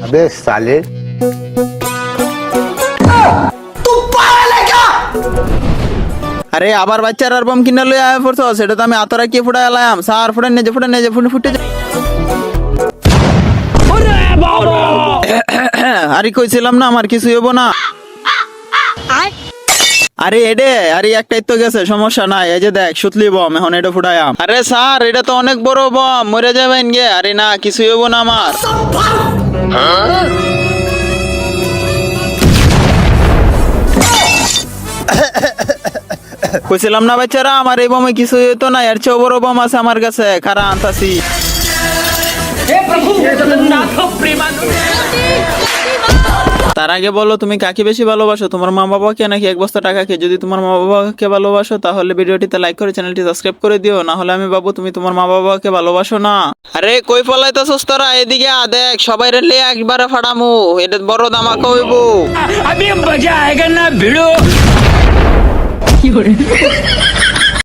अबे साले আরে আবার বাচ্চার আর বম কিনে লই আয় পড়ছো, সেটা তো আমি আতরা কি ফুটাই এলাম। স্যার ফুটে নেজে ফুটে আরে কইছিলাম না আমার কিছু হইব না। আরে এডে আরে একটাই তো গেছে, সমস্যা নাই। এই যে দেখ সুতলি বম, এখন এটা ফুটায়াম। আরে স্যার এটা তো অনেক বড় বম, মরে যাবেন গে। আরে না কিছু হইব না আমার। কইছিলাম না বাচ্চারা আমার এই বমে কিছু হইতো না, এর চেয়ে বড় বম আছে আমার কাছে, খারা আনতাছি। তার আগে বলো তুমি কাকে বেশি ভালোবাসো, তোমার মা বাবাকে নাকি এক বস্তা টাকাকে? যদি তোমার মা বাবাকে ভালোবাসো তাহলে ভিডিওটিতে লাইক করে চ্যানেলটি সাবস্ক্রাইব করে দিও, না হলে আমি ভাববো তুমি তোমার মা বাবাকে ভালোবাসো না। আরে কই ফলাইতেছস তোরা? এদিকে আ দেখ, সবাই রে একবারে ফাড়ামু, এটা বড় ধামাকা হইব। अभी मजा आएगा ना भिड़ो।